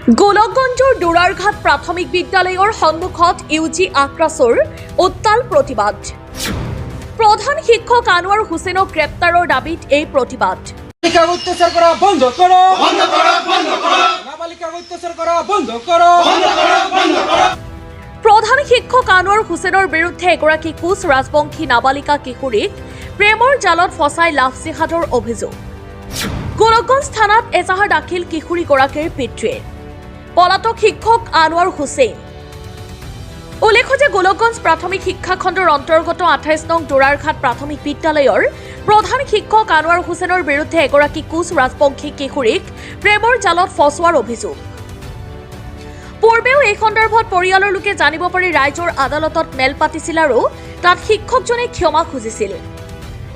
গোলকগঞ্জৰ দুৰাৰঘাট প্ৰাথমিক বিদ্যালয়ৰ সন্মুখত ইউজি আক্ৰাছৰ উত্তাল প্ৰতিবাদ। প্ৰধান শিক্ষক আনোৱাৰ হুছেইনক গ্ৰেপ্তাৰৰ দাবীত এই প্ৰতিবাদ। অত্যাচাৰ কৰা বন্ধ কৰো, বন্ধ কৰো, বন্ধ কৰো। নাবালিকা অত্যাচাৰ কৰা বন্ধ কৰো, বন্ধ কৰো, বন্ধ কৰো। প্ৰধান শিক্ষক আনোৱাৰ হুছেইনৰ বিৰুদ্ধে এগৰাকী কোচ ৰাজবংশী নাবালিকা কিশোৰীক প্ৰেমৰ জালত ফচাই লাভ জিহাদৰ অভিযোগ। গোলকগঞ্জ থানাত এজাহাৰ দাখিল কিশোৰীগৰাকীৰ পিতৃৰ। পলাতক শিক্ষক আনোৱাৰ হুছেইন। উল্লেখ্য যে গোলকগঞ্জ প্ৰাথমিক শিক্ষা খণ্ডৰ অন্তৰ্গত 28 নং দুৰাৰঘাট প্ৰাথমিক বিদ্যালয়ৰ প্ৰধান শিক্ষক আনোৱাৰ হুছেইনৰ বিৰুদ্ধে এগৰাকী কোচ ৰাজবংশী কিশোৰীক প্ৰেমৰ জালত ফচোৱাৰ অভিযোগ। পূৰ্বেও এই সন্দৰ্ভত পৰিয়ালৰ লোকে জানিব পাৰি ৰাইজৰ আদালতত মেল পাতিছিল আৰু তাত শিক্ষকজনে ক্ষমা খুজিছিল।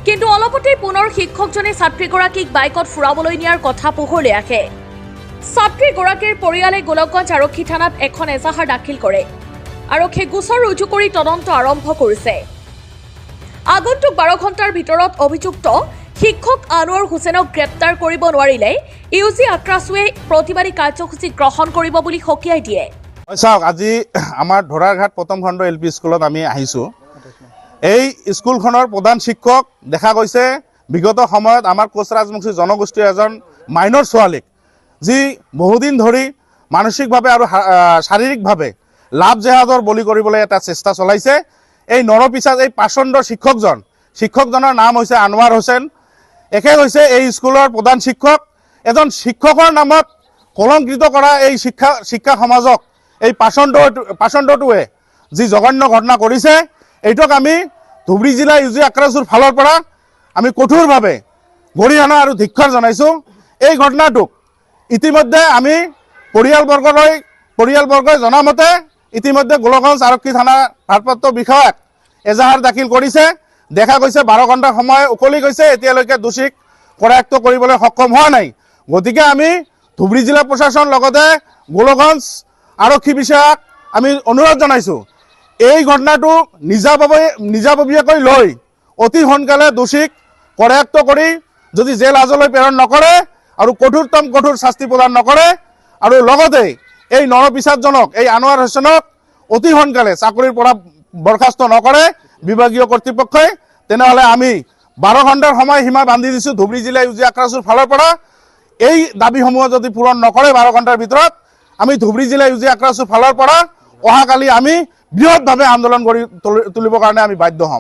কিন্তু অলপতে পুনৰ শিক্ষকজনে ছাত্ৰীগৰাকীক বাইকত ফুৰাবলৈ নিয়াৰ কথা পোহৰলৈ আহে। ছাত্ৰীগৰাকীৰ পৰিয়ালে গোলকগঞ্জ আৰক্ষী থানাত এখন এজাহাৰ দাখিল কৰে। আৰক্ষীয়ে গোচৰ ৰুজু কৰি তদন্ত আৰম্ভ কৰিছে। আগন্তুক 12 ঘণ্টাৰ ভিতৰত অভিযুক্ত শিক্ষক আনোৱাৰ হুছেইনক গ্ৰেপ্তাৰ কৰিব নোৱাৰিলে ইউজি আক্ৰাছুৱে প্ৰতিবাদী কাৰ্যসূচী গ্ৰহণ কৰিব বুলি সকীয়াই দিয়ে। চাওক, আজি আমাৰ ধৰাৰঘাট প্ৰথম খণ্ড LP স্কুলত আমি আহিছোঁ। এই স্কুলখনৰ প্ৰধান শিক্ষক দেখা গৈছে বিগত সময়ত আমাৰ কোচ ৰাজবংশী জনগোষ্ঠীৰ এজন মাইনৰ ছোৱালীক যি বহুদিন ধৰি মানসিকভাৱে আৰু শাৰীৰিকভাৱে লাভ জেহাদৰ বলি কৰিবলৈ এটা চেষ্টা চলাইছে। এই নৰপিছাত এই পাচণ্ড শিক্ষকজনৰ নাম হৈছে আনোৱাৰ হুছেইন। একে হৈছে এই স্কুলৰ প্ৰধান শিক্ষক। এজন শিক্ষকৰ নামত কলংকিত কৰা এই শিক্ষা সমাজক এই পাচণ্ডটোৱে যি জঘন্য ঘটনা কৰিছে, এইটোক আমি ধুবুৰী জিলা ইউজি আক্ৰাছুৰ ফালৰ পৰা আমি কঠোৰভাৱে গৰিহণা আৰু ধিক্ষাৰ জনাইছোঁ। এই ঘটনাটোক ইতিমধ্যে আমি পৰিয়ালবৰ্গই জনামতে ইতিমধ্যে গোলকগঞ্জ আৰক্ষী থানাৰ ভাৰপ্ৰাপ্ত বিষয়াক এজাহাৰ দাখিল কৰিছে। দেখা গৈছে 12 ঘণ্টা সময় উকলি গৈছে, এতিয়ালৈকে দোষীক কৰায়ত্ব কৰিবলৈ সক্ষম হোৱা নাই। গতিকে আমি ধুবুৰী জিলা প্ৰশাসন লগতে গোলকগঞ্জ আৰক্ষী বিষয়াক আমি অনুৰোধ জনাইছোঁ, এই ঘটনাটো নিজাববীয়াকৈ লৈ অতি সোনকালে দোষীক কৰায়ত্ব কৰি যদি জেল হাজতলৈ প্ৰেৰণ নকৰে আৰু কঠোৰ শাস্তি প্ৰদান নকৰে আৰু লগতে এই নৰপিছাদজনক এই আনোৱাৰ হুছেইনক অতি সোনকালে চাকৰিৰ পৰা বৰখাস্ত নকৰে বিভাগীয় কৰ্তৃপক্ষই, তেনেহ'লে আমি 12 ঘণ্টাৰ সময়সীমা বান্ধি দিছোঁ ধুবুৰী জিলা ইউজি আক্ৰাছুৰ ফালৰ পৰা। এই দাবীসমূহ যদি পূৰণ নকৰে 12 ঘণ্টাৰ ভিতৰত, আমি ধুবুৰী জিলা ইউজি আক্ৰাছুৰ ফালৰ পৰা অহাকালি আমি বৃহৎভাৱে আন্দোলন কৰি তুলিবৰ কাৰণে আমি বাধ্য হ'ম।